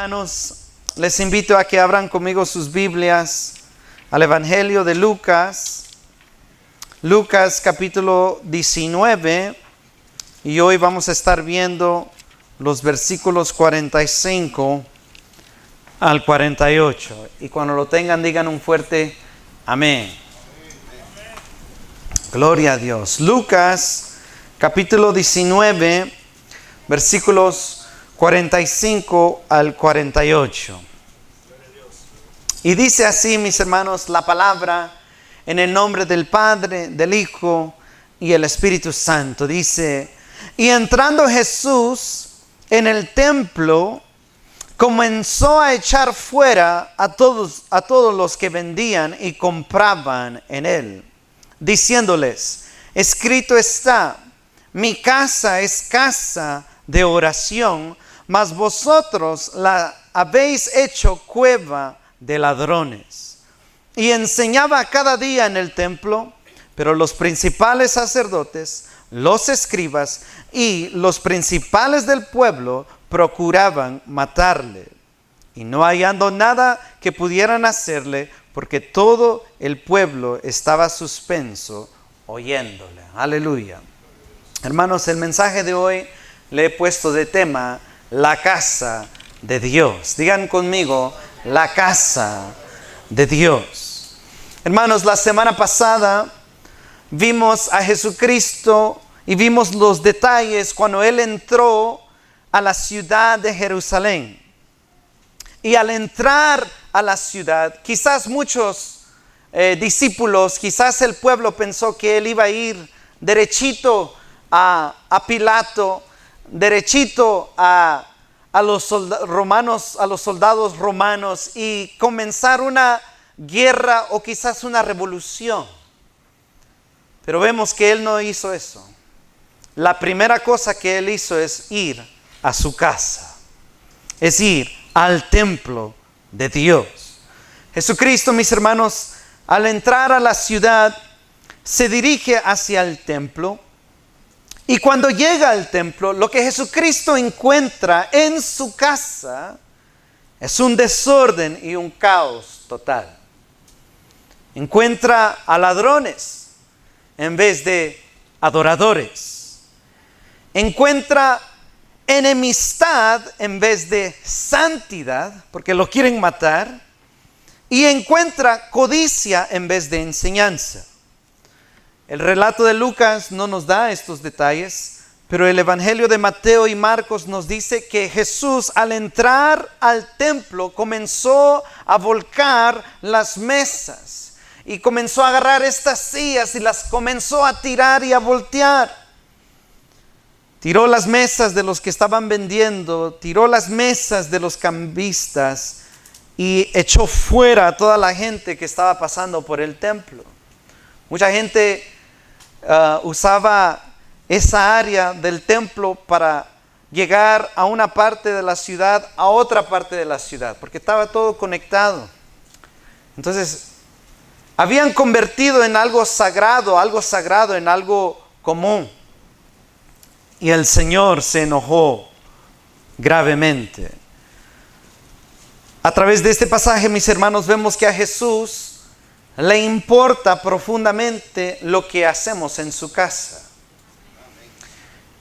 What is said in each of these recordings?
hermanos, les invito a que abran conmigo sus Biblias al Evangelio de Lucas, Lucas capítulo 19, y hoy vamos a estar viendo los versículos 45 al 48. Y cuando lo tengan, digan un fuerte amén. Gloria a Dios. Lucas capítulo 19, versículos 45 al 48. Y dice así, mis hermanos, la palabra en el nombre del Padre, del Hijo y el Espíritu Santo. Dice: y entrando Jesús en el templo, comenzó a echar fuera a todos los que vendían y compraban en él, diciéndoles: escrito está, mi casa es casa de oración, mas vosotros la habéis hecho cueva de ladrones. Y enseñaba cada día en el templo, pero los principales sacerdotes, los escribas y los principales del pueblo procuraban matarle, y no hallando nada que pudieran hacerle, porque todo el pueblo estaba suspenso oyéndole. Aleluya. Hermanos, el mensaje de hoy le he puesto de tema la casa de Dios. Digan conmigo, la casa de Dios. Hermanos, la semana pasada vimos a Jesucristo y vimos los detalles cuando Él entró a la ciudad de Jerusalén. Y al entrar a la ciudad, quizás muchos discípulos, quizás el pueblo pensó que Él iba a ir derechito a Pilato, derechito a los soldados romanos y comenzar una guerra o quizás una revolución. Pero vemos que Él no hizo eso. La primera cosa que Él hizo es ir a su casa, es ir al templo de Dios. Jesucristo, mis hermanos, al entrar a la ciudad, se dirige hacia el templo. Y cuando llega al templo, lo que Jesucristo encuentra en su casa es un desorden y un caos total. Encuentra a ladrones en vez de adoradores. Encuentra enemistad en vez de santidad, porque lo quieren matar. Y encuentra codicia en vez de enseñanza. El relato de Lucas no nos da estos detalles, pero el Evangelio de Mateo y Marcos nos dice que Jesús, al entrar al templo, comenzó a volcar las mesas y comenzó a agarrar estas sillas y las comenzó a tirar y a voltear. Tiró las mesas de los que estaban vendiendo, tiró las mesas de los cambistas y echó fuera a toda la gente que estaba pasando por el templo. Mucha gente usaba esa área del templo para llegar a una parte de la ciudad, a otra parte de la ciudad, porque estaba todo conectado. Entonces, habían convertido en algo sagrado en algo común. Y el Señor se enojó gravemente. A través de este pasaje, mis hermanos, vemos que a Jesús le importa profundamente lo que hacemos en su casa.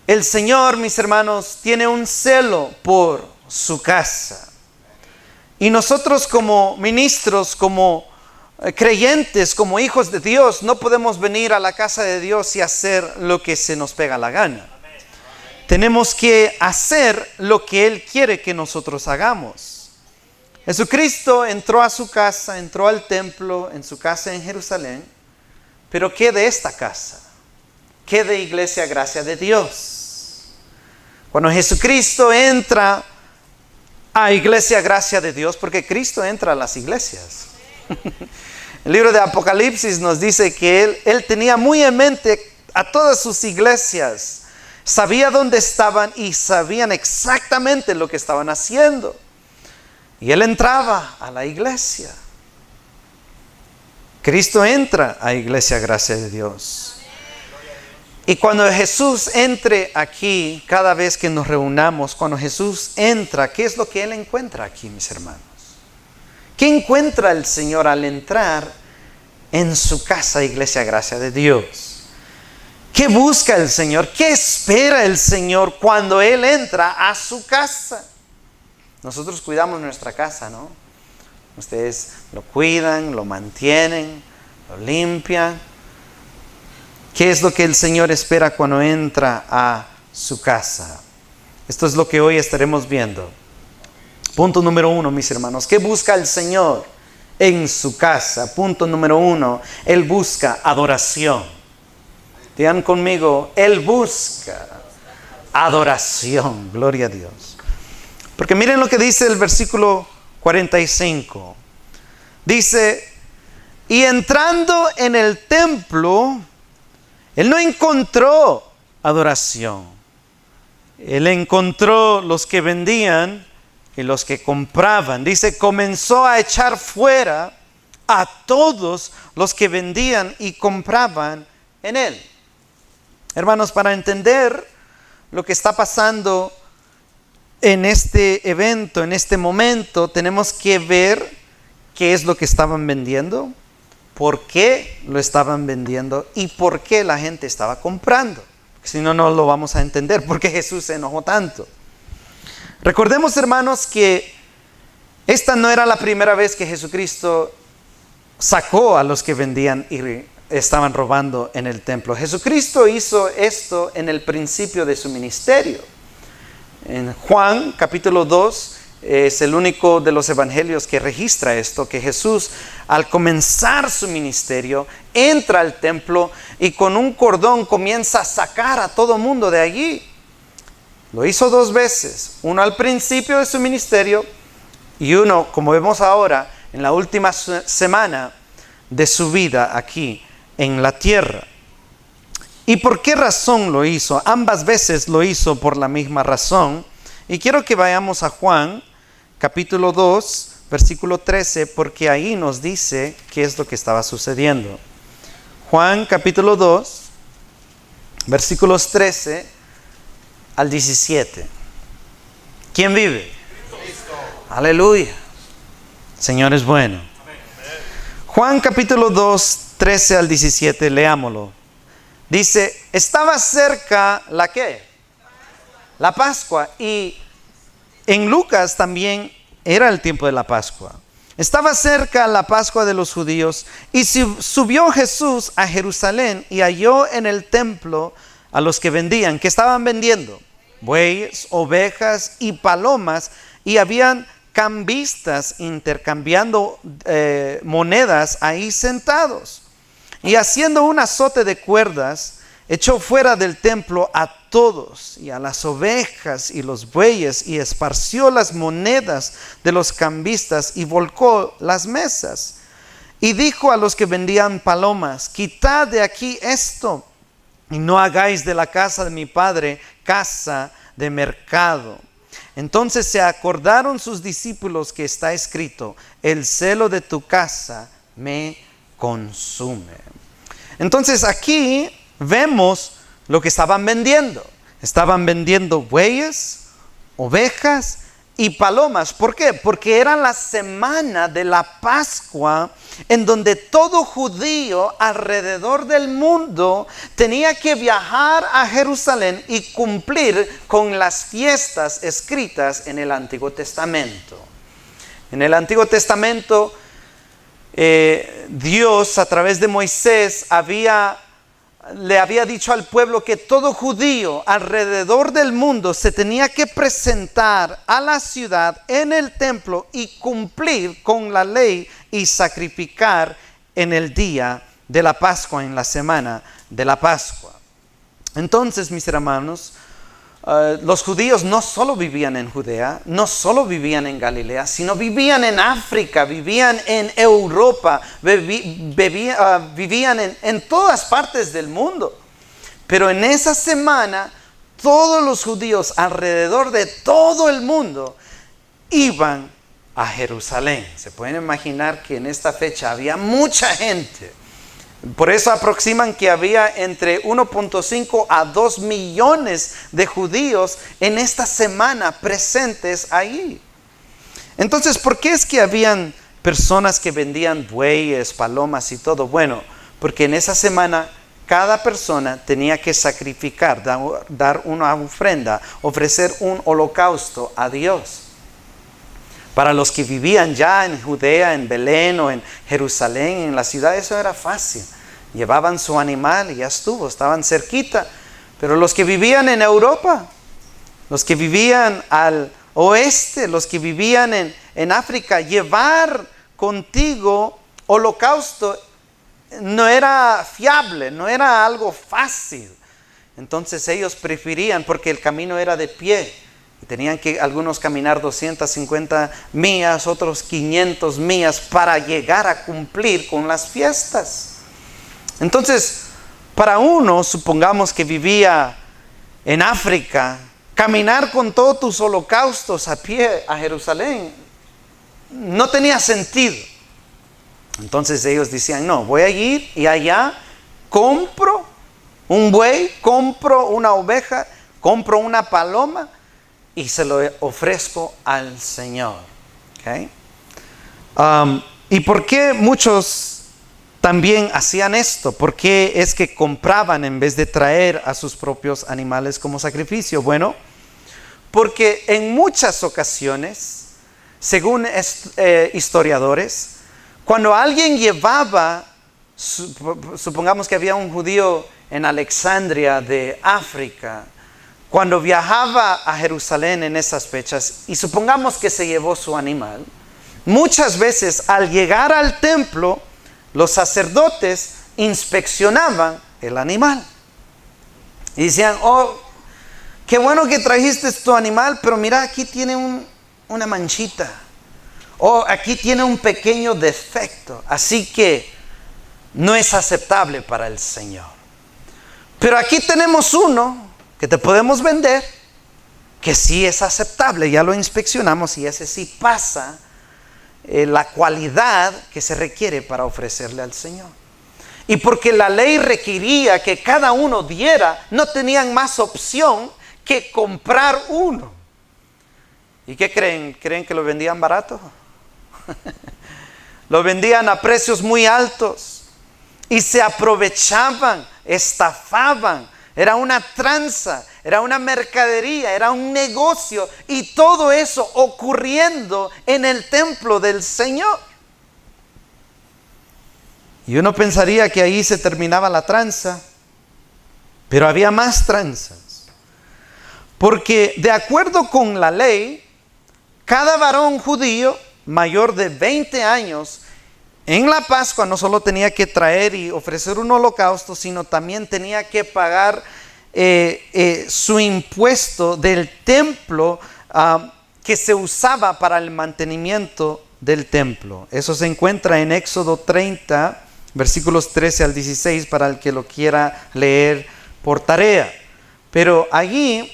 El Señor, mis hermanos, tiene un celo por su casa. Y nosotros como ministros, como creyentes, como hijos de Dios, no podemos venir a la casa de Dios y hacer lo que se nos pega la gana. Tenemos que hacer lo que Él quiere que nosotros hagamos. Jesucristo entró a su casa, entró al templo, en su casa en Jerusalén. Pero ¿qué de esta casa? ¿Qué de Iglesia Gracia de Dios? Cuando Jesucristo entra a Iglesia Gracia de Dios, porque Cristo entra a las iglesias. El libro de Apocalipsis nos dice que Él tenía muy en mente a todas sus iglesias. Sabía dónde estaban y sabían exactamente lo que estaban haciendo. Y Él entraba a la iglesia. Cristo entra a Iglesia Gracia de Dios. Y cuando Jesús entre aquí, cada vez que nos reunamos, cuando Jesús entra, ¿qué es lo que Él encuentra aquí, mis hermanos? ¿Qué encuentra el Señor al entrar en su casa, Iglesia Gracia de Dios? ¿Qué busca el Señor? ¿Qué espera el Señor cuando Él entra a su casa? Nosotros cuidamos nuestra casa, ¿no? Ustedes lo cuidan, lo mantienen, lo limpian. ¿Qué es lo que el Señor espera cuando entra a su casa? Esto es lo que hoy estaremos viendo. Punto número 1, mis hermanos. ¿Qué busca el Señor en su casa? Punto número 1. Él busca adoración. Digan conmigo, Él busca adoración. Gloria a Dios. Porque miren lo que dice el versículo 45. Dice, y entrando en el templo, Él no encontró adoración. Él encontró los que vendían y los que compraban. Dice, comenzó a echar fuera a todos los que vendían y compraban en Él. Hermanos, para entender lo que está pasando en este evento, en este momento, tenemos que ver qué es lo que estaban vendiendo, por qué lo estaban vendiendo y por qué la gente estaba comprando. Si no, no lo vamos a entender, por qué Jesús se enojó tanto. Recordemos, hermanos, que esta no era la primera vez que Jesucristo sacó a los que vendían y estaban robando en el templo. Jesucristo hizo esto en el principio de su ministerio. En Juan capítulo 2 es el único de los evangelios que registra esto, que Jesús al comenzar su ministerio entra al templo y con un cordón comienza a sacar a todo mundo de allí. Lo hizo 2 veces, uno al principio de su ministerio y uno, como vemos ahora, en la última semana de su vida aquí en la tierra. ¿Y por qué razón lo hizo? Ambas veces lo hizo por la misma razón. Y quiero que vayamos a Juan capítulo 2, versículo 13, porque ahí nos dice qué es lo que estaba sucediendo. Juan capítulo 2, versículos 13 al 17. ¿Quién vive? Cristo. Aleluya. Señor es bueno. Juan capítulo 2, 13 al 17, leámoslo. Dice, estaba cerca ¿la qué? La Pascua. Y en Lucas también era el tiempo de la Pascua. Estaba cerca la Pascua de los judíos y subió Jesús a Jerusalén y halló en el templo a los que vendían. ¿Qué estaban vendiendo? Bueyes, ovejas y palomas, y habían cambistas intercambiando monedas ahí sentados. Y haciendo un azote de cuerdas, echó fuera del templo a todos y a las ovejas y los bueyes, y esparció las monedas de los cambistas y volcó las mesas. Y dijo a los que vendían palomas, quitad de aquí esto y no hagáis de la casa de mi padre casa de mercado. Entonces se acordaron sus discípulos que está escrito, el celo de tu casa me consume. Entonces aquí vemos lo que estaban vendiendo. Estaban vendiendo bueyes, ovejas y palomas. ¿Por qué? Porque era la semana de la Pascua, en donde todo judío alrededor del mundo tenía que viajar a Jerusalén y cumplir con las fiestas escritas en el Antiguo Testamento. En el Antiguo Testamento, Dios a través de Moisés le había dicho al pueblo que todo judío alrededor del mundo se tenía que presentar a la ciudad en el templo y cumplir con la ley y sacrificar en el día de la Pascua, en la semana de la Pascua. Entonces, mis hermanos, los judíos no solo vivían en Judea, no solo vivían en Galilea, sino vivían en África, vivían en Europa, vivían en todas partes del mundo. Pero en esa semana, todos los judíos alrededor de todo el mundo iban a Jerusalén. Se pueden imaginar que en esta fecha había mucha gente Por eso aproximan que había entre 1.5 a 2 millones de judíos en esta semana presentes ahí. Entonces, ¿por qué es que habían personas que vendían bueyes, palomas y todo? Bueno, porque en esa semana cada persona tenía que sacrificar, dar una ofrenda, ofrecer un holocausto a Dios. Para los que vivían ya en Judea, en Belén o en Jerusalén, en la ciudad, eso era fácil. Llevaban su animal y ya estuvo, estaban cerquita. Pero los que vivían en Europa, los que vivían al oeste, los que vivían en África, llevar contigo holocausto no era fiable, no era algo fácil. Entonces ellos preferían, porque el camino era de pie, y tenían que algunos caminar 250 millas, otros 500 millas para llegar a cumplir con las fiestas. Entonces, para uno, supongamos que vivía en África, caminar con todos tus holocaustos a pie a Jerusalén no tenía sentido. Entonces ellos decían, no, voy a ir y allá compro un buey, compro una oveja, compro una paloma y se lo ofrezco al Señor. ¿Okay? ¿Y por qué muchos también hacían esto? ¿Por qué es que compraban en vez de traer a sus propios animales como sacrificio? Bueno, porque en muchas ocasiones, según historiadores, cuando alguien llevaba, supongamos que había un judío en Alexandria de África, cuando viajaba a Jerusalén en esas fechas, y supongamos que se llevó su animal, muchas veces al llegar al templo, los sacerdotes inspeccionaban el animal. Y decían, oh, qué bueno que trajiste tu animal, pero mira, aquí tiene una manchita. Oh, aquí tiene un pequeño defecto, así que no es aceptable para el Señor. Pero aquí tenemos uno que te podemos vender, que sí es aceptable, ya lo inspeccionamos y ese sí pasa la cualidad que se requiere para ofrecerle al Señor. Y porque la ley requería que cada uno diera, no tenían más opción que comprar uno. ¿Y qué creen? ¿Creen que lo vendían barato? Lo vendían a precios muy altos y se aprovechaban, estafaban. Era una tranza, era una mercadería, era un negocio, y todo eso ocurriendo en el templo del Señor. Y uno pensaría que ahí se terminaba la tranza, pero había más tranzas. Porque de acuerdo con la ley, cada varón judío mayor de 20 años en la Pascua no solo tenía que traer y ofrecer un holocausto, sino también tenía que pagar su impuesto del templo que se usaba para el mantenimiento del templo. Eso se encuentra en Éxodo 30, versículos 13 al 16, para el que lo quiera leer por tarea. Pero allí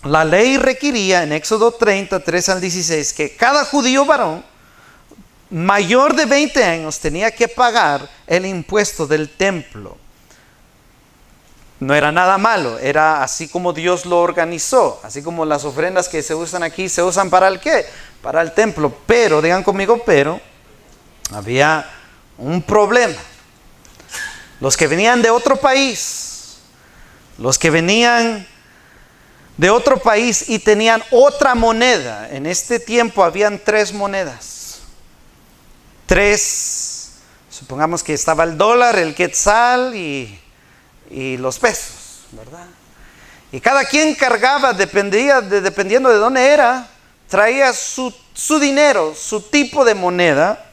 la ley requería, en Éxodo 30, 13 al 16, que cada judío varón mayor de 20 años tenía que pagar el impuesto del templo. No era nada malo, era así como Dios lo organizó, así como las ofrendas que se usan aquí se usan para el ¿qué? Para el templo. Pero, digan conmigo, pero había un problema. Los que venían de otro país, los que venían de otro país y tenían otra moneda, en este tiempo habían 3 monedas. 3, supongamos que estaba el dólar, el quetzal y los pesos, ¿verdad? Y cada quien cargaba, dependiendo de dónde era, traía su dinero, su tipo de moneda.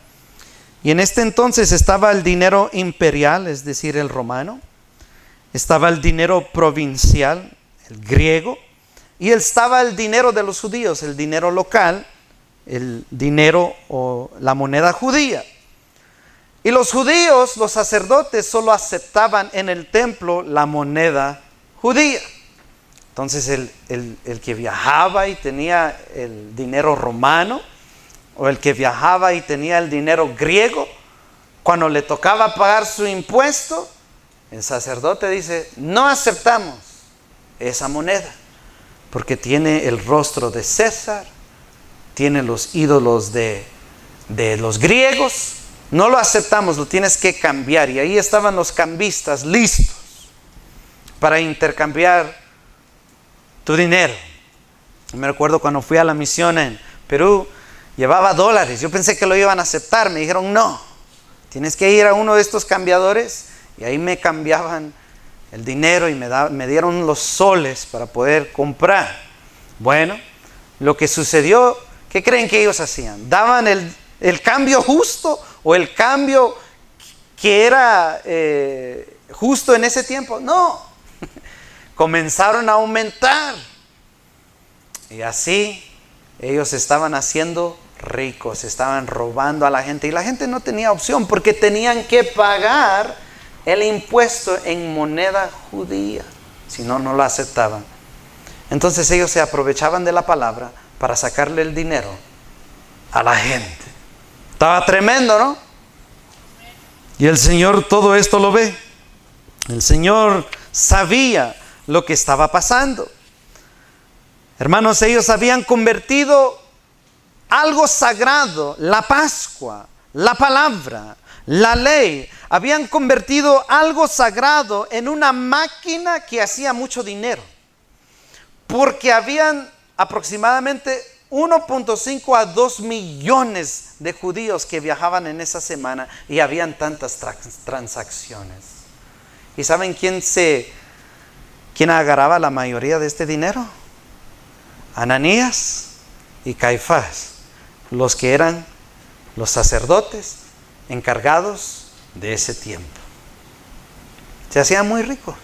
Y en este entonces estaba el dinero imperial, es decir, el romano. Estaba el dinero provincial, el griego. Y estaba el dinero de los judíos, el dinero local, el dinero o la moneda judía. Y los judíos, los sacerdotes, solo aceptaban en el templo la moneda judía. Entonces el que viajaba y tenía el dinero romano, o el que viajaba y tenía el dinero griego, cuando le tocaba pagar su impuesto, el sacerdote dice, no aceptamos esa moneda, porque tiene el rostro de César, tiene los ídolos de los griegos, no lo aceptamos, lo tienes que cambiar. Y ahí estaban los cambistas listos para intercambiar tu dinero. Me recuerdo cuando fui a la misión en Perú, llevaba dólares, yo pensé que lo iban a aceptar, me dijeron no, tienes que ir a uno de estos cambiadores, y ahí me cambiaban el dinero y me dieron los soles para poder comprar. Bueno, lo que sucedió, ¿qué creen que ellos hacían? ¿Daban el cambio justo o el cambio que era justo en ese tiempo? No, comenzaron a aumentar. Y así ellos estaban haciendo ricos, estaban robando a la gente. Y la gente no tenía opción porque tenían que pagar el impuesto en moneda judía. Si no, no lo aceptaban. Entonces ellos se aprovechaban de la palabra para sacarle el dinero a la gente. Estaba tremendo, ¿no? Y el Señor todo esto lo ve. El Señor sabía lo que estaba pasando. Hermanos, ellos habían convertido algo sagrado, la Pascua, la palabra, la ley, habían convertido algo sagrado en una máquina que hacía mucho dinero. Porque habían aproximadamente 1.5 a 2 millones de judíos que viajaban en esa semana y habían tantas transacciones. ¿Y saben quién agarraba la mayoría de este dinero? Ananías y Caifás, los que eran los sacerdotes encargados de ese tiempo. Se hacían muy ricos.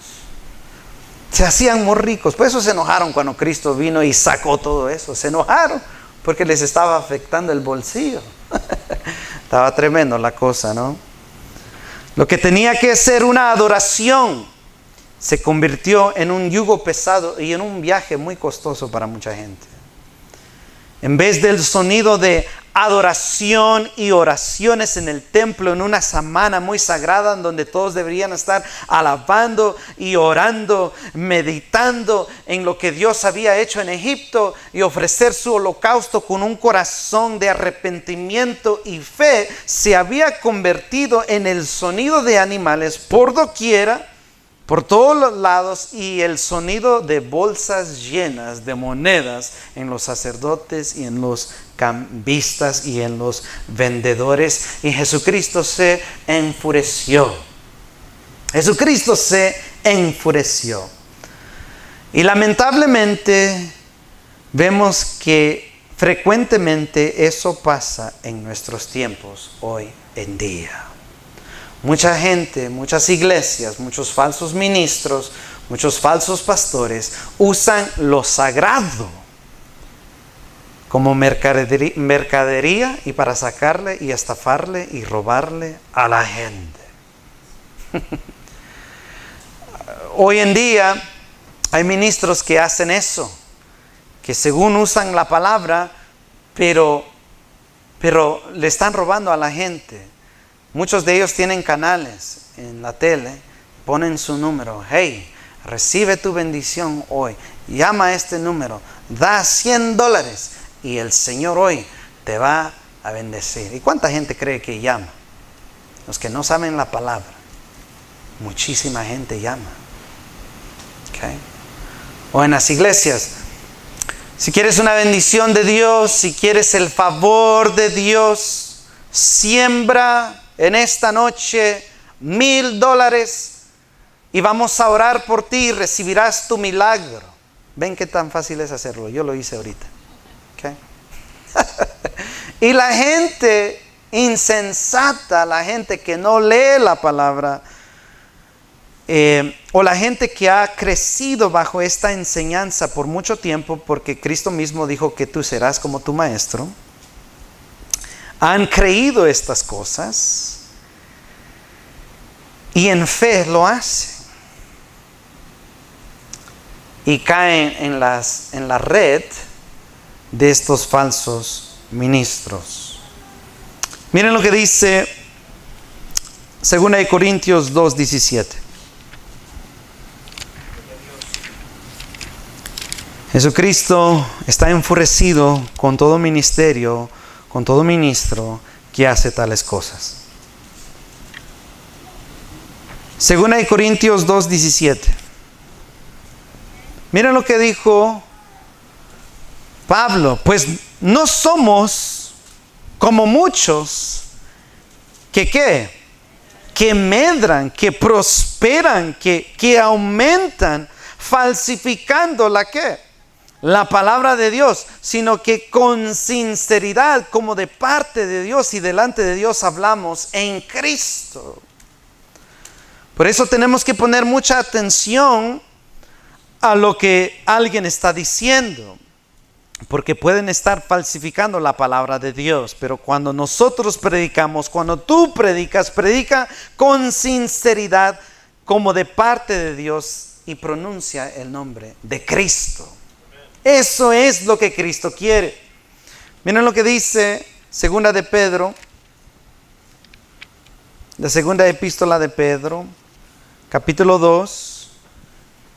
Se hacían muy ricos. Por eso se enojaron cuando Cristo vino y sacó todo eso. Se enojaron porque les estaba afectando el bolsillo. Estaba tremendo la cosa, ¿no? Lo que tenía que ser una adoración se convirtió en un yugo pesado y en un viaje muy costoso para mucha gente. En vez del sonido de adoración y oraciones en el templo, en una semana muy sagrada en donde todos deberían estar alabando y orando, meditando en lo que Dios había hecho en Egipto y ofrecer su holocausto con un corazón de arrepentimiento y fe, se había convertido en el sonido de animales por doquiera, por todos los lados, y el sonido de bolsas llenas de monedas en los sacerdotes y en los cambistas y en los vendedores. Y Jesucristo se enfureció. Jesucristo se enfureció. Y lamentablemente vemos que frecuentemente eso pasa en nuestros tiempos hoy en día. Mucha gente, muchas iglesias, muchos falsos ministros, muchos falsos pastores usan lo sagrado como mercadería y para sacarle y estafarle y robarle a la gente. Hoy en día hay ministros que hacen eso, que según usan la palabra, pero le están robando a la gente. Muchos de ellos tienen canales en la tele, ponen su número. Hey, recibe tu bendición hoy. Llama a este número, da $100 y el Señor hoy te va a bendecir. ¿Y cuánta gente cree que llama? Los que no saben la palabra. Muchísima gente llama. Okay. O en las iglesias, si quieres una bendición de Dios, si quieres el favor de Dios, siembra en esta noche $1,000 y vamos a orar por ti y recibirás tu milagro. ¿Ven qué tan fácil es hacerlo? Yo lo hice ahorita. Okay. Y la gente insensata, la gente que no lee la palabra, o la gente que ha crecido bajo esta enseñanza por mucho tiempo, porque Cristo mismo dijo que tú serás como tu maestro, han creído estas cosas y en fe lo hacen y caen en la red de estos falsos ministros. Miren lo que dice 2 Corintios 2:17. Jesucristo está enfurecido con todo ministerio, con todo ministro que hace tales cosas. 2 Corintios 2:17. Miren lo que dijo Pablo. Pues no somos como muchos que medran, que prosperan, que aumentan, falsificando la palabra de Dios, sino que con sinceridad, como de parte de Dios y delante de Dios hablamos en Cristo. Por eso tenemos que poner mucha atención a lo que alguien está diciendo, porque pueden estar falsificando la palabra de Dios. Pero cuando nosotros predicamos, cuando tú predicas, predica con sinceridad, como de parte de Dios, y pronuncia el nombre de Cristo. Eso es lo que Cristo quiere. Miren lo que dice segunda de Pedro, la segunda epístola de Pedro, capítulo 2,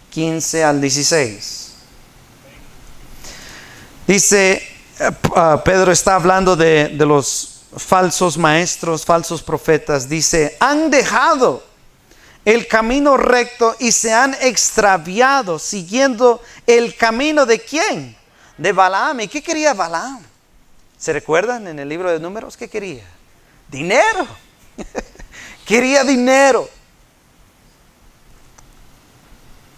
15 al 16. Dice, Pedro está hablando de los falsos maestros, falsos profetas. Dice, han dejado el camino recto y se han extraviado siguiendo el camino de ¿quién? De Balaam. ¿Y qué quería Balaam? ¿Se recuerdan en el libro de Números? ¿Qué quería? Dinero. Quería dinero.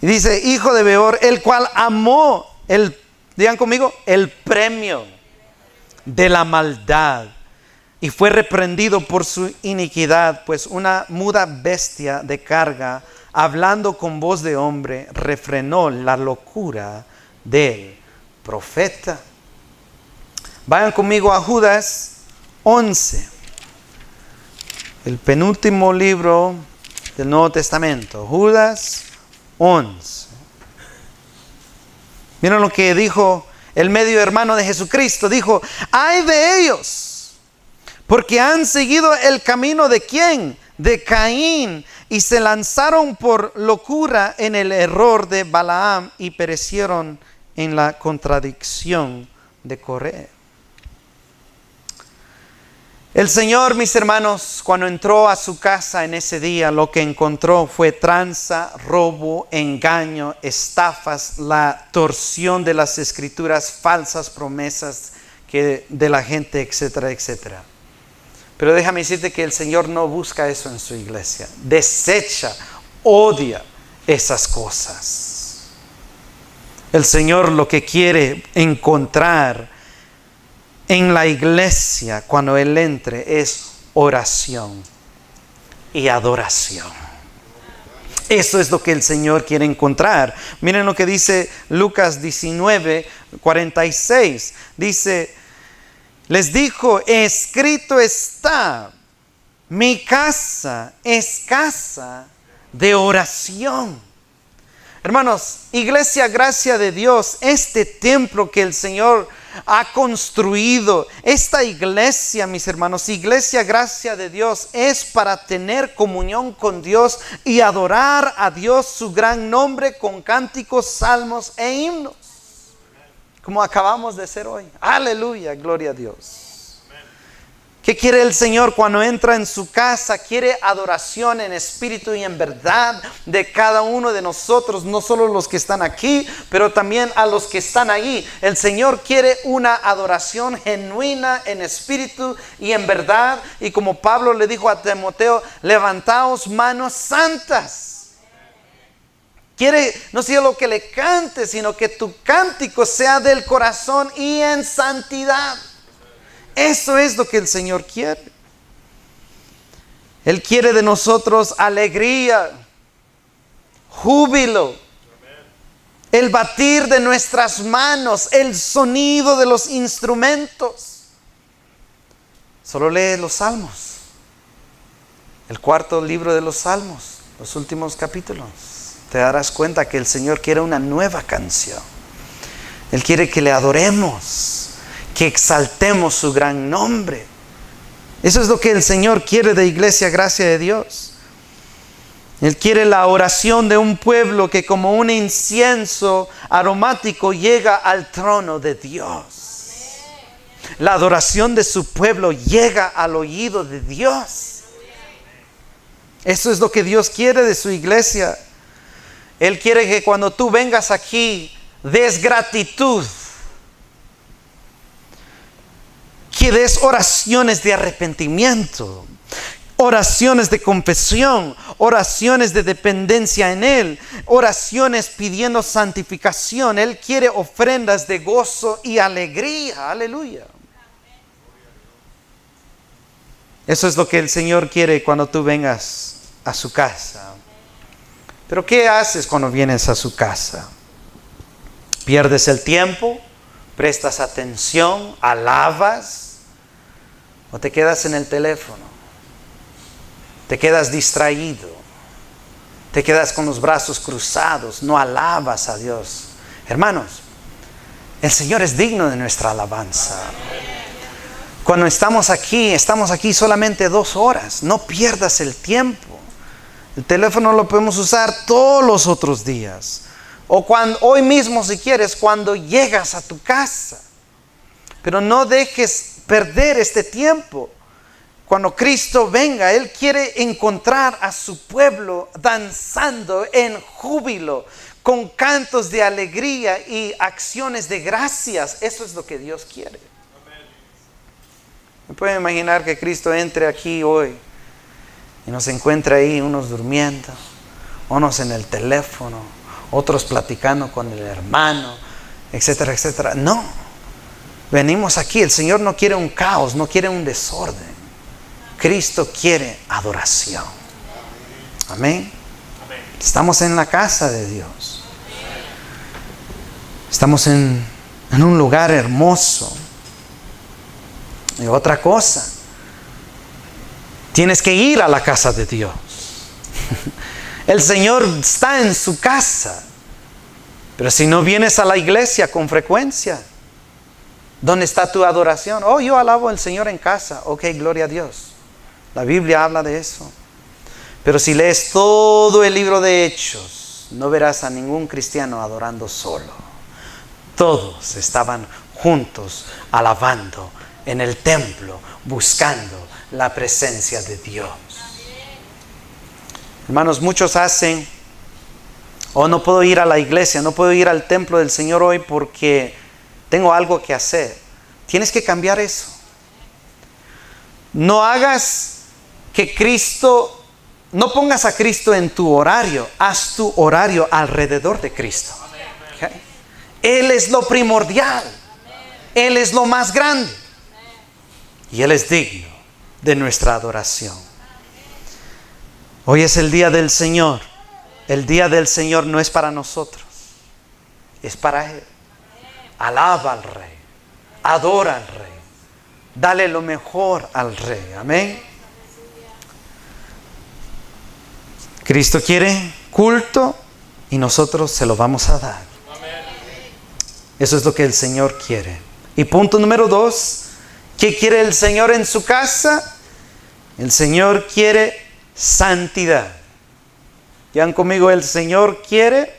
Y dice, hijo de Beor, el cual amó digan conmigo, el premio de la maldad, y fue reprendido por su iniquidad, pues una muda bestia de carga, hablando con voz de hombre, refrenó la locura del profeta. Vayan conmigo a Judas 11, el penúltimo libro del Nuevo Testamento. Judas 11. Miren lo que dijo el medio hermano de Jesucristo. Dijo, ay de ellos, porque han seguido el camino de ¿quién? De Caín, y se lanzaron por locura en el error de Balaam y perecieron en la contradicción de Coré. El Señor, mis hermanos, cuando entró a su casa en ese día, lo que encontró fue tranza, robo, engaño, estafas, la torsión de las escrituras, falsas promesas de la gente, etcétera, etcétera. Pero déjame decirte que el Señor no busca eso en su iglesia. Desecha, odia esas cosas. El Señor lo que quiere encontrar en la iglesia cuando Él entre es oración y adoración. Eso es lo que el Señor quiere encontrar. Miren lo que dice Lucas 19, 46. Dice, les dijo, escrito está, mi casa es casa de oración. Hermanos, iglesia, gracia de Dios, este templo que el Señor ha construido, esta iglesia, mis hermanos, iglesia, gracia de Dios, es para tener comunión con Dios y adorar a Dios, su gran nombre, con cánticos, salmos e himnos, como acabamos de hacer hoy. Aleluya, gloria a Dios. ¿Qué quiere el Señor cuando entra en su casa? Quiere adoración en espíritu y en verdad de cada uno de nosotros, no solo los que están aquí, pero también a los que están allí. El Señor quiere una adoración genuina en espíritu y en verdad. Y como Pablo le dijo a Timoteo, levantaos manos santas. Quiere no solo que le cantes, sino que tu cántico sea del corazón y en santidad. Eso es lo que el Señor quiere. Él quiere de nosotros alegría, júbilo, el batir de nuestras manos, el sonido de los instrumentos. Solo lee los Salmos, el cuarto libro de los Salmos, los últimos capítulos. Te darás cuenta que el Señor quiere una nueva canción. Él quiere que le adoremos, que exaltemos su gran nombre. Eso es lo que el Señor quiere de Iglesia Gracia de Dios. Él quiere la oración de un pueblo que como un incienso aromático llega al trono de Dios. La adoración de su pueblo llega al oído de Dios. Eso es lo que Dios quiere de su iglesia. Él quiere que cuando tú vengas aquí des gratitud, que des oraciones de arrepentimiento, oraciones de confesión, oraciones de dependencia en Él, oraciones pidiendo santificación. Él quiere ofrendas de gozo y alegría. Aleluya. Eso es lo que el Señor quiere cuando tú vengas a su casa. Pero ¿qué haces cuando vienes a su casa? ¿Pierdes el tiempo? ¿Prestas atención? ¿Alabas? ¿O te quedas en el teléfono? ¿Te quedas distraído? ¿Te quedas con los brazos cruzados? ¿No alabas a Dios? Hermanos, el Señor es digno de nuestra alabanza. Cuando estamos aquí solamente 2 horas. No pierdas el tiempo. El teléfono lo podemos usar todos los otros días. O hoy mismo si quieres, cuando llegas a tu casa. Pero no dejes perder este tiempo. Cuando Cristo venga, Él quiere encontrar a su pueblo danzando en júbilo, con cantos de alegría y acciones de gracias. Eso es lo que Dios quiere. ¿Me pueden imaginar que Cristo entre aquí hoy y nos encuentre ahí, unos durmiendo, unos en el teléfono, otros platicando con el hermano, etcétera, etcétera? No. Venimos aquí, el Señor no quiere un caos, no quiere un desorden. Cristo quiere adoración. Amén. Estamos en la casa de Dios. Estamos en un lugar hermoso. Y otra cosa, tienes que ir a la casa de Dios. El Señor está en su casa. Pero si no vienes a la iglesia con frecuencia, ¿dónde está tu adoración? Oh, yo alabo al Señor en casa. Ok, gloria a Dios. La Biblia habla de eso. Pero si lees todo el libro de Hechos, no verás a ningún cristiano adorando solo. Todos estaban juntos, alabando en el templo, buscando la presencia de Dios. Hermanos, muchos hacen, no puedo ir a la iglesia, no puedo ir al templo del Señor hoy porque tengo algo que hacer. Tienes que cambiar eso. No pongas a Cristo en tu horario, haz tu horario alrededor de Cristo. ¿Okay? Él es lo primordial, Él es lo más grande y Él es digno de nuestra adoración. Hoy es el día del Señor. El día del Señor no es para nosotros, es para Él. Alaba al Rey, adora al Rey, dale lo mejor al Rey. Amén. Cristo quiere culto y nosotros se lo vamos a dar. Eso es lo que el Señor quiere. Y punto número 2, ¿qué quiere el Señor en su casa? El Señor quiere santidad. Digan conmigo, el Señor quiere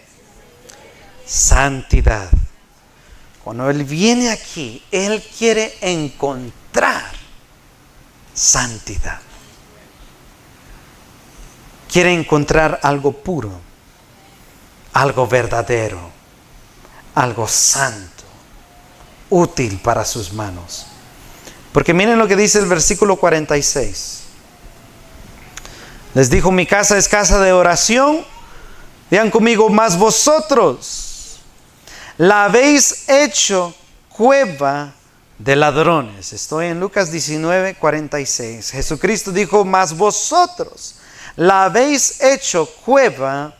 santidad. Cuando Él viene aquí, Él quiere encontrar santidad. Quiere encontrar algo puro, algo verdadero, algo santo, útil para sus manos. Porque miren lo que dice el versículo 46. Les dijo, mi casa es casa de oración. Digan conmigo, mas vosotros la habéis hecho cueva de ladrones. Estoy en Lucas 19, 46. Jesucristo dijo, mas vosotros la habéis hecho cueva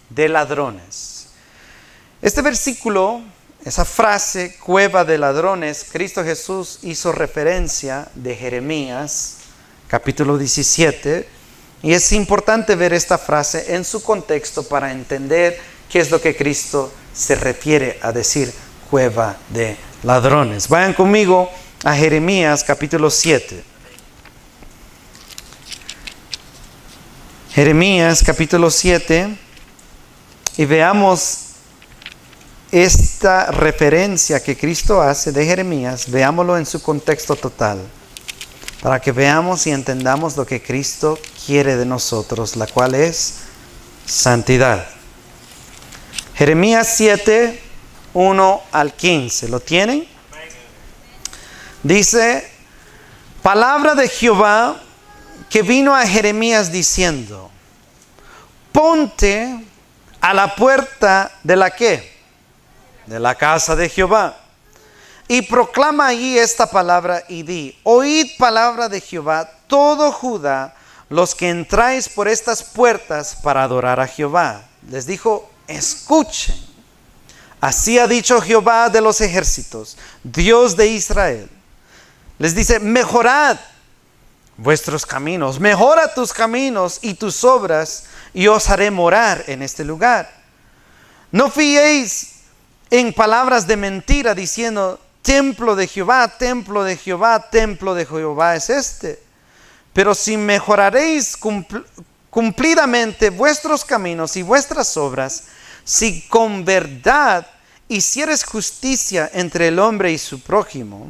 de ladrones. Este versículo, esa frase, cueva de ladrones, Cristo Jesús hizo referencia de Jeremías, capítulo 17. Y es importante ver esta frase en su contexto para entender qué es lo que Cristo se refiere a decir cueva de ladrones. Vayan conmigo a Jeremías capítulo 7. Jeremías capítulo 7, y veamos esta referencia que Cristo hace de Jeremías, veámoslo en su contexto total, para que veamos y entendamos lo que Cristo quiere de nosotros, la cual es santidad. Jeremías 7, 1 al 15, ¿lo tienen? Dice, palabra de Jehová que vino a Jeremías diciendo, ponte a la puerta de la ¿qué? De la casa de Jehová, y proclama allí esta palabra y di, oíd palabra de Jehová, todo Judá, los que entráis por estas puertas para adorar a Jehová. Les dijo, escuchen, así ha dicho Jehová de los ejércitos, Dios de Israel. Les dice, mejorad vuestros caminos, mejora tus caminos y tus obras, y os haré morar en este lugar. No fiéis en palabras de mentira, diciendo, templo de Jehová, templo de Jehová, templo de Jehová es este. Pero si mejoraréis cumplidamente vuestros caminos y vuestras obras, si con verdad hiciereis justicia entre el hombre y su prójimo,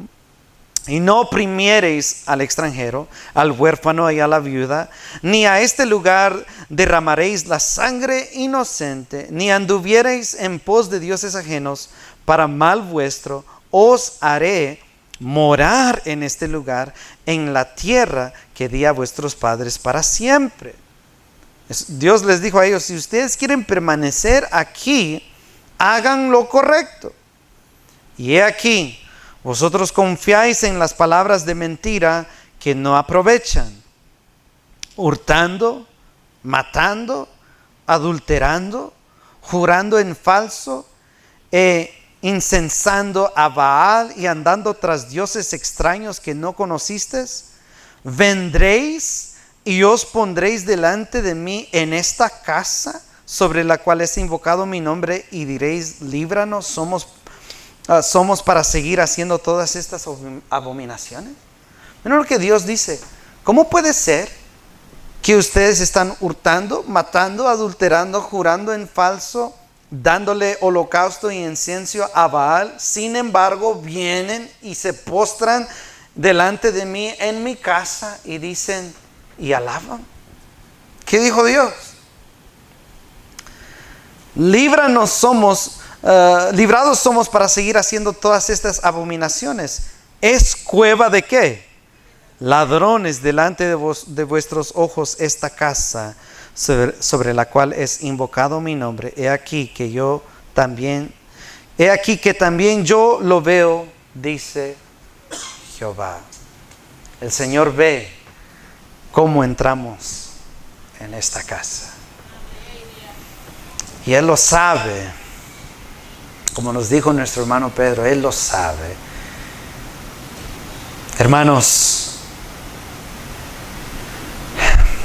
y no oprimiereis al extranjero, al huérfano y a la viuda, ni a este lugar derramaréis la sangre inocente, ni anduviereis en pos de dioses ajenos para mal vuestro, os haré morar en este lugar, en la tierra que di a vuestros padres para siempre. Dios les dijo a ellos, si ustedes quieren permanecer aquí, hagan lo correcto. Y he aquí, vosotros confiáis en las palabras de mentira que no aprovechan, hurtando, matando, adulterando, jurando en falso, incensando a Baal y andando tras dioses extraños que no conocisteis. Vendréis y os pondréis delante de mí en esta casa sobre la cual es invocado mi nombre y diréis, líbranos, somos para seguir haciendo todas estas abominaciones. Miren lo que Dios dice. ¿Cómo puede ser que ustedes están hurtando, matando, adulterando, jurando en falso, dándole holocausto y incienso a Baal? Sin embargo, vienen y se postran delante de mí en mi casa y dicen y alaban. ¿Qué dijo Dios? Librados somos para seguir haciendo todas estas abominaciones. ¿Es cueva de qué? Ladrones delante de vuestros ojos esta casa sobre la cual es invocado mi nombre. He aquí que también yo lo veo, dice Jehová. El Señor ve cómo entramos en esta casa. Y Él lo sabe. Como nos dijo nuestro hermano Pedro, Él lo sabe. Hermanos,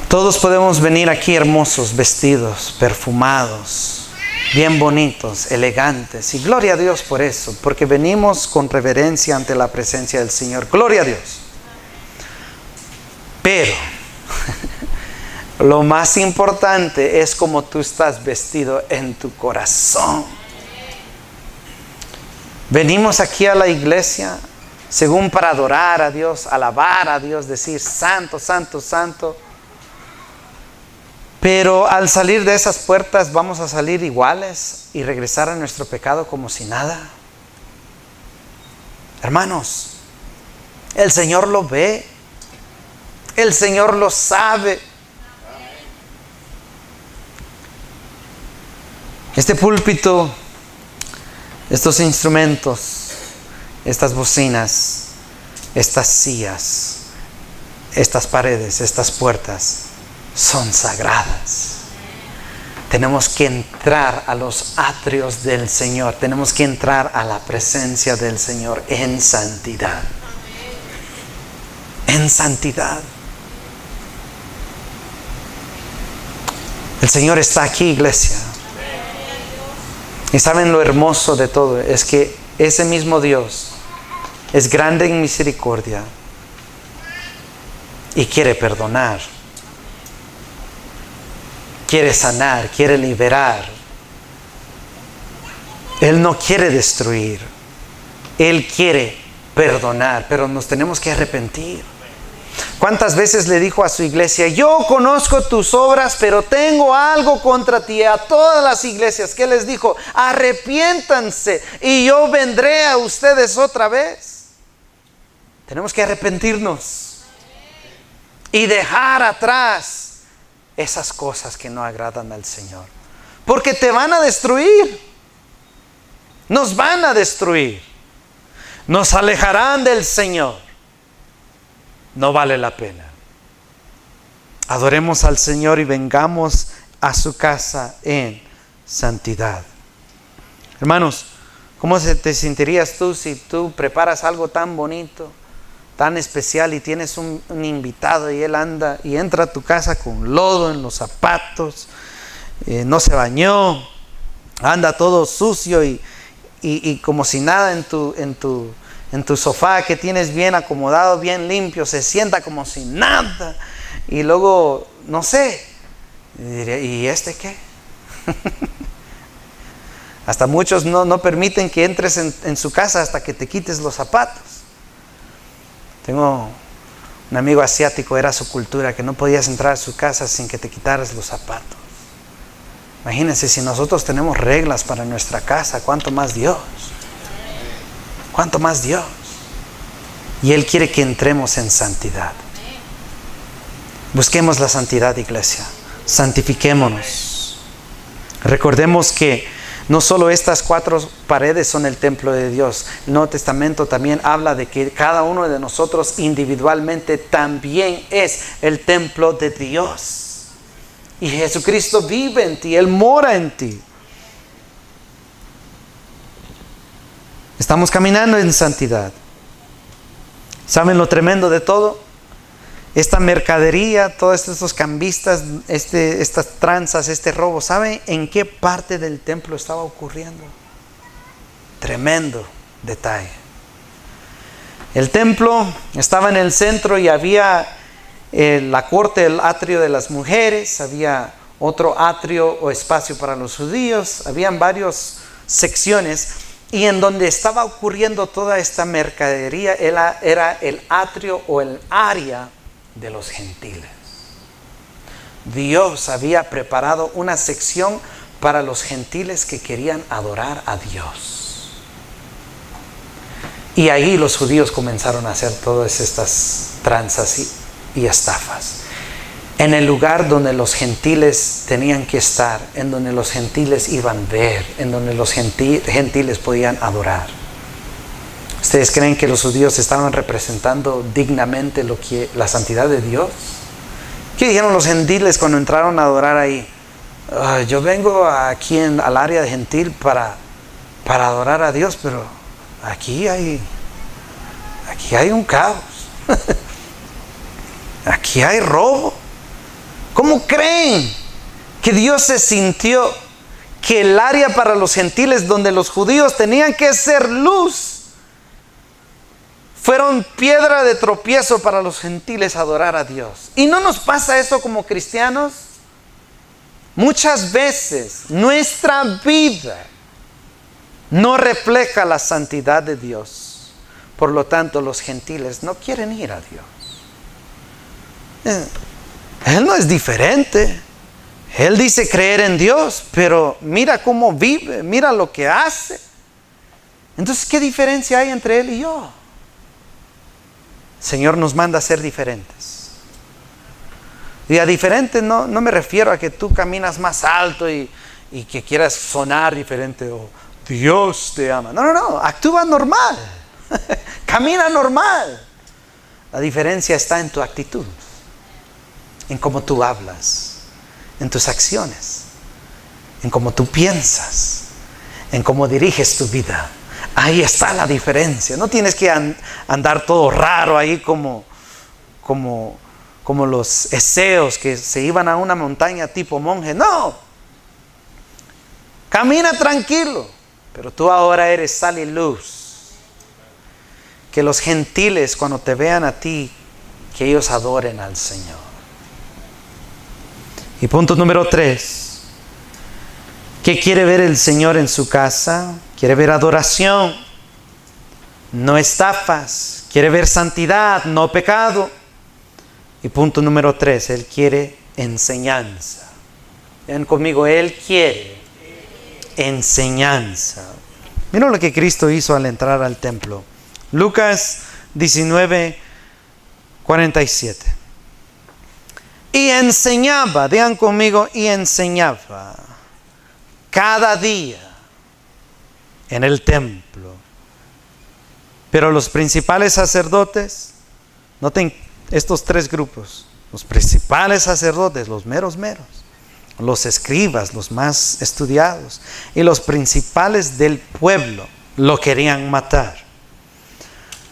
todos podemos venir aquí hermosos, vestidos, perfumados, bien bonitos, elegantes. Y gloria a Dios por eso, porque venimos con reverencia ante la presencia del Señor. Gloria a Dios. Pero lo más importante es cómo tú estás vestido en tu corazón. Venimos aquí a la iglesia según para adorar a Dios, alabar a Dios, decir santo, santo, santo. Pero al salir de esas puertas vamos a salir iguales y regresar a nuestro pecado como si nada. Hermanos, el Señor lo ve, el Señor lo sabe. Este púlpito, estos instrumentos, estas bocinas, estas sillas, estas paredes, estas puertas son sagradas. Tenemos que entrar a los atrios del Señor. Tenemos que entrar a la presencia del Señor en santidad. En santidad. El Señor está aquí, iglesia. Y saben lo hermoso de todo, es que ese mismo Dios es grande en misericordia y quiere perdonar. quiere sanar, quiere liberar. Él no quiere destruir. Él quiere perdonar, pero nos tenemos que arrepentir. ¿Cuántas veces le dijo a su iglesia: yo conozco tus obras, pero tengo algo contra ti? A todas las iglesias, ¿qué les dijo? Arrepiéntanse y yo vendré a ustedes otra vez. Tenemos que arrepentirnos y dejar atrás esas cosas que no agradan al Señor, porque te van a destruir. Nos van a destruir, nos alejarán del Señor. No vale la pena. Adoremos al Señor y vengamos a su casa en santidad. Hermanos, ¿cómo te sentirías tú si tú preparas algo tan bonito, tan especial, y tienes un invitado y él anda y entra a tu casa con lodo en los zapatos, no se bañó, anda todo sucio y como si nada en tu sofá que tienes bien acomodado, bien limpio, se sienta como si nada, y luego, no sé, diría: ¿y este qué? Hasta muchos no permiten que entres en su casa hasta que te quites los zapatos. Tengo un amigo asiático, era su cultura, que no podías entrar a su casa sin que te quitaras los zapatos. Imagínense, si nosotros tenemos reglas para nuestra casa, ¿cuánto más Dios? ¿Cuánto más Dios? Y Él quiere que entremos en santidad. Busquemos la santidad, iglesia. Santifiquémonos. Recordemos que no solo estas 4 paredes son el templo de Dios. El Nuevo Testamento también habla de que cada uno de nosotros individualmente también es el templo de Dios. Y Jesucristo vive en ti, Él mora en ti. Estamos caminando en santidad. ¿Saben lo tremendo de todo? Esta mercadería, todos estos cambistas, estas tranzas, este robo, ¿saben en qué parte del templo estaba ocurriendo? Tremendo detalle. El templo estaba en el centro y había la corte, el atrio de las mujeres, había otro atrio o espacio para los judíos, habían varias secciones. Y en donde estaba ocurriendo toda esta mercadería era el atrio o el área de los gentiles. Dios había preparado una sección para los gentiles que querían adorar a Dios. Y ahí los judíos comenzaron a hacer todas estas tranzas y estafas. En el lugar donde los gentiles tenían que estar, en donde los gentiles iban a ver, en donde los gentiles podían adorar. ¿Ustedes creen que los judíos estaban representando dignamente la santidad de Dios? ¿Qué dijeron los gentiles cuando entraron a adorar ahí? Yo vengo aquí al área de gentil para adorar a Dios, pero aquí hay un caos. Aquí hay robo. ¿Cómo creen que Dios se sintió que el área para los gentiles, donde los judíos tenían que ser luz, fueron piedra de tropiezo para los gentiles adorar a Dios? ¿Y no nos pasa eso como cristianos? Muchas veces nuestra vida no refleja la santidad de Dios. Por lo tanto, los gentiles no quieren ir a Dios. Él no es diferente. Él dice creer en Dios, pero mira cómo vive, mira lo que hace. Entonces, ¿qué diferencia hay entre Él y yo? El Señor nos manda a ser diferentes. Y a diferente no me refiero a que tú caminas más alto y que quieras sonar diferente o Dios te ama. No, actúa normal. Camina normal. La diferencia está en tu actitud, en cómo tú hablas, en tus acciones, en cómo tú piensas, en cómo diriges tu vida. Ahí está la diferencia. No tienes que andar todo raro ahí como los eseos que se iban a una montaña tipo monje. No, camina tranquilo, pero tú ahora eres sal y luz. Que los gentiles, cuando te vean a ti, que ellos adoren al Señor. Y punto número 3. ¿Qué quiere ver el Señor en su casa? Quiere ver adoración, no estafas. Quiere ver santidad, no pecado. Y punto número 3, Él quiere enseñanza. Vean conmigo, Él quiere enseñanza. Miren lo que Cristo hizo al entrar al templo. Lucas 19:47. Y enseñaba, digan conmigo, y enseñaba cada día en el templo. Pero los principales sacerdotes, noten estos 3 grupos, los principales sacerdotes, los meros, los escribas, los más estudiados, y los principales del pueblo lo querían matar.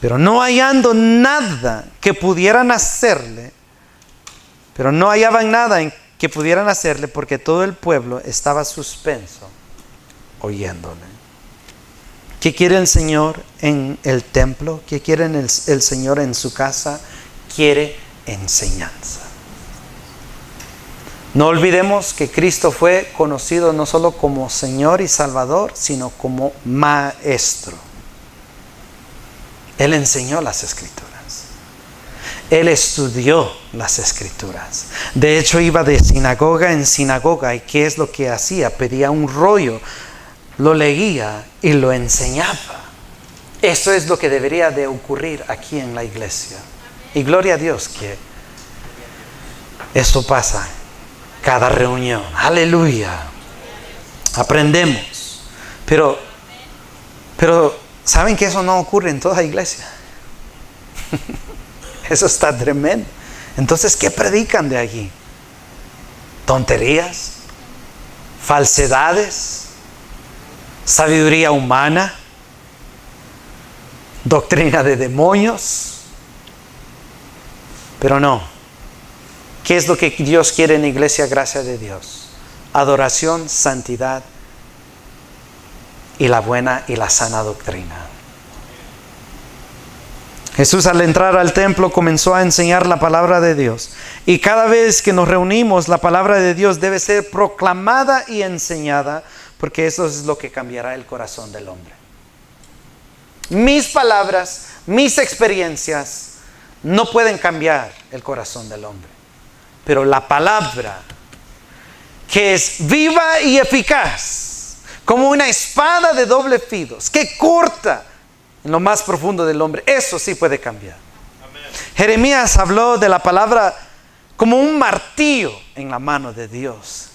Pero no hallando nada que pudieran hacerle, pero no hallaban nada en que pudieran hacerle, porque todo el pueblo estaba suspenso oyéndole. ¿Qué quiere el Señor en el templo? ¿Qué quiere el Señor en su casa? Quiere enseñanza. No olvidemos que Cristo fue conocido no solo como Señor y Salvador, sino como Maestro. Él enseñó las Escrituras. Él estudió las Escrituras. De hecho, iba de sinagoga en sinagoga. ¿Y qué es lo que hacía? Pedía un rollo, lo leía y lo enseñaba. Eso es lo que debería de ocurrir aquí en la iglesia. Y gloria a Dios que eso pasa cada reunión. Aleluya. Aprendemos. Pero ¿saben que eso no ocurre en toda iglesia? Eso está tremendo. Entonces, ¿qué predican de allí? ¿Tonterías? ¿Falsedades? ¿Sabiduría humana? ¿Doctrina de demonios? Pero no. ¿Qué es lo que Dios quiere en la iglesia? Gracia de Dios. Adoración, santidad y la buena y la sana doctrina. Jesús, al entrar al templo, comenzó a enseñar la palabra de Dios. Y cada vez que nos reunimos, la palabra de Dios debe ser proclamada y enseñada, porque eso es lo que cambiará el corazón del hombre. Mis palabras, mis experiencias no pueden cambiar el corazón del hombre. Pero la palabra, que es viva y eficaz, como una espada de doble filo, que corta en lo más profundo del hombre, eso sí puede cambiar. Amén. Jeremías habló de la palabra como un martillo en la mano de Dios,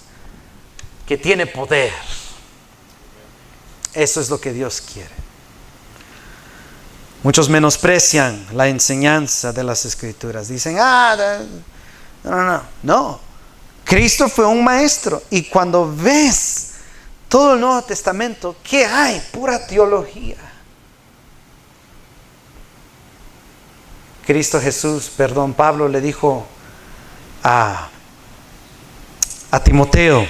que tiene poder. Eso es lo que Dios quiere. Muchos menosprecian la enseñanza de las Escrituras. Dicen, no. Cristo fue un maestro. Y cuando ves todo el Nuevo Testamento, ¿qué hay? Pura teología. Pablo le dijo a Timoteo,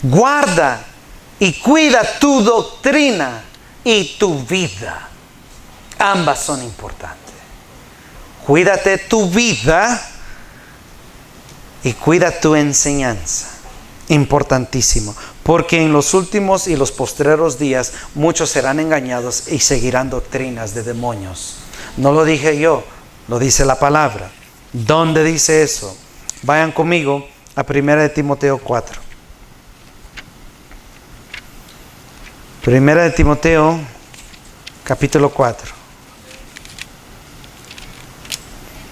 guarda y cuida tu doctrina y tu vida. Ambas son importantes. Cuídate tu vida y cuida tu enseñanza. Importantísimo. Porque en los últimos y los postreros días muchos serán engañados y seguirán doctrinas de demonios. No lo dije yo, lo dice la palabra. ¿Dónde dice eso? Vayan conmigo a 1 Timoteo 4. 1 Timoteo capítulo 4.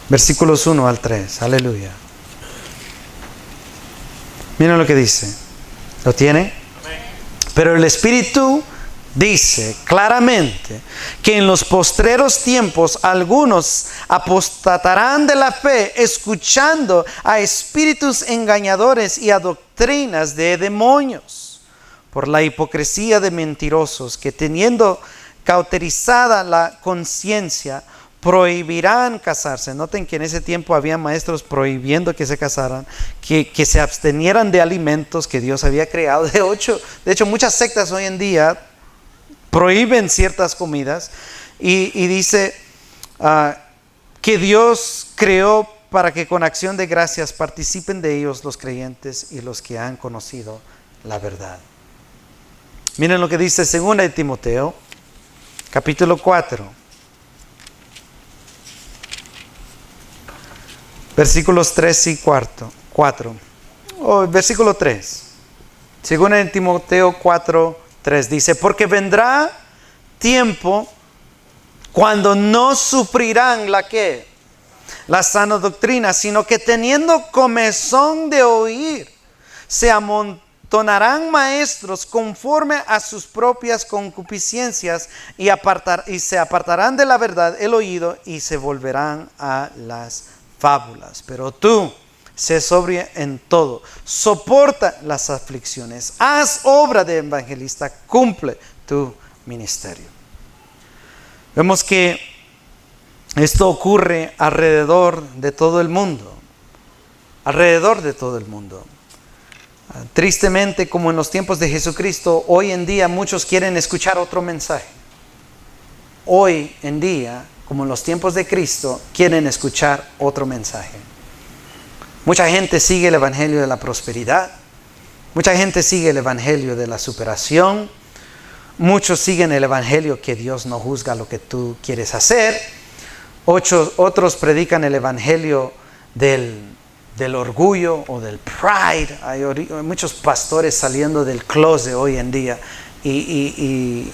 Versículos 1 al 3. Aleluya. Miren lo que dice. ¿Lo tiene? Pero el Espíritu dice claramente que en los postreros tiempos algunos apostatarán de la fe, escuchando a espíritus engañadores y a doctrinas de demonios, por la hipocresía de mentirosos que, teniendo cauterizada la conciencia, prohibirán casarse. Noten que en ese tiempo había maestros prohibiendo que se casaran, que se abstenieran de alimentos que Dios había creado. De hecho, muchas sectas hoy en día prohíben ciertas comidas y dice que Dios creó para que con acción de gracias participen de ellos los creyentes y los que han conocido la verdad. Miren lo que dice 2 de Timoteo, capítulo 4, versículos 3 y 4. Versículo 3. 2 de Timoteo 4, 3 dice: porque vendrá tiempo cuando no sufrirán la sana doctrina, sino que teniendo comezón de oír, se amontonarán maestros conforme a sus propias concupiscencias y se apartarán de la verdad el oído y se volverán a las fábulas. Pero tú, sé sobrio en todo, soporta las aflicciones, haz obra de evangelista, cumple tu ministerio. Vemos que esto ocurre alrededor de todo el mundo. Alrededor de todo el mundo. Tristemente, como en los tiempos de Jesucristo, hoy en día muchos quieren escuchar otro mensaje. Hoy en día, como en los tiempos de Cristo, quieren escuchar otro mensaje. Mucha gente sigue el evangelio de la prosperidad. Mucha gente sigue el evangelio de la superación. Muchos siguen el evangelio que Dios no juzga lo que tú quieres hacer. Otros predican el evangelio del orgullo o del pride. Hay muchos pastores saliendo del closet hoy en día y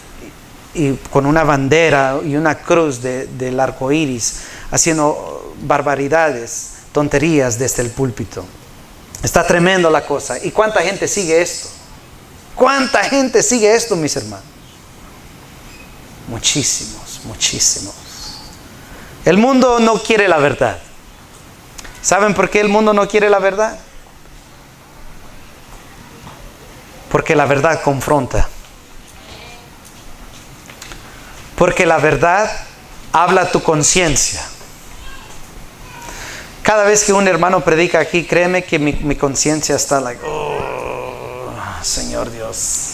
con una bandera y una cruz del arco iris, haciendo barbaridades, tonterías desde el púlpito. Está tremendo la cosa. ¿Y cuánta gente sigue esto? ¿Cuánta gente sigue esto, mis hermanos? Muchísimos, muchísimos. El mundo no quiere la verdad. ¿Saben por qué el mundo no quiere la verdad? Porque la verdad confronta. Porque la verdad habla a tu conciencia. Cada vez que un hermano predica aquí, créeme que mi conciencia está oh, Señor Dios,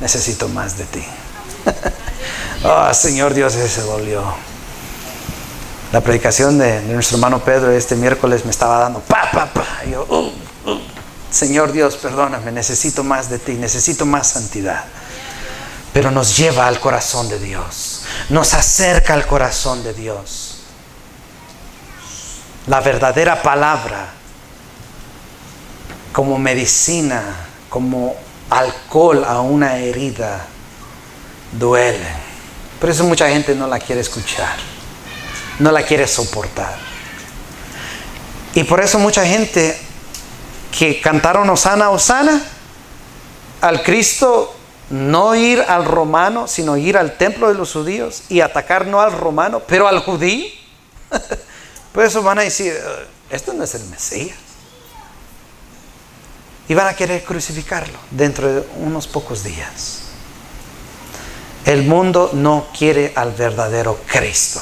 necesito más de ti. Oh, Señor Dios, ese se dolió. La predicación de nuestro hermano Pedro este miércoles me estaba dando Y yo, Señor Dios, perdóname, necesito más de ti, necesito más santidad. Pero nos lleva al corazón de Dios, nos acerca al corazón de Dios. La verdadera palabra, como medicina, como alcohol a una herida, duele. Por eso mucha gente no la quiere escuchar, no la quiere soportar. Y por eso mucha gente que cantaron Hosana, Hosana, al Cristo, no ir al romano, sino ir al templo de los judíos y atacar no al romano, pero al judío. Por eso van a decir, esto no es el Mesías. Y van a querer crucificarlo dentro de unos pocos días. El mundo no quiere al verdadero Cristo.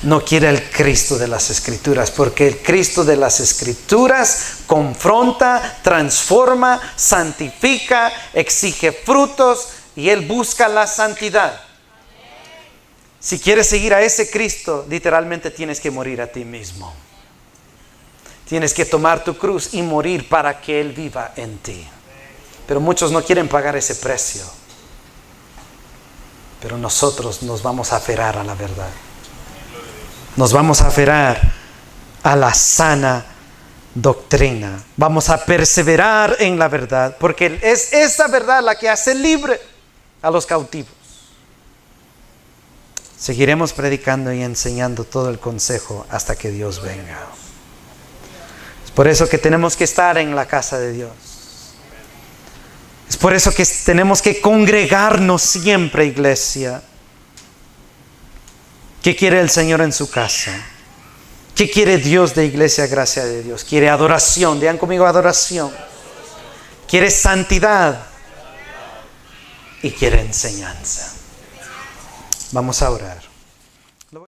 No quiere el Cristo de las Escrituras, porque el Cristo de las Escrituras confronta, transforma, santifica, exige frutos y Él busca la santidad. Si quieres seguir a ese Cristo, literalmente tienes que morir a ti mismo. Tienes que tomar tu cruz y morir para que Él viva en ti. Pero muchos no quieren pagar ese precio. Pero nosotros nos vamos a aferrar a la verdad. Nos vamos a aferrar a la sana doctrina. Vamos a perseverar en la verdad, porque es esa verdad la que hace libre a los cautivos. Seguiremos predicando y enseñando todo el consejo hasta que Dios venga. Es por eso que tenemos que estar en la casa de Dios. Es por eso que tenemos que congregarnos siempre, iglesia. ¿Qué quiere el Señor en su casa? ¿Qué quiere Dios de Iglesia Gracia de Dios? Quiere adoración. Digan conmigo, adoración. Quiere santidad. Y quiere enseñanza. Vamos a orar.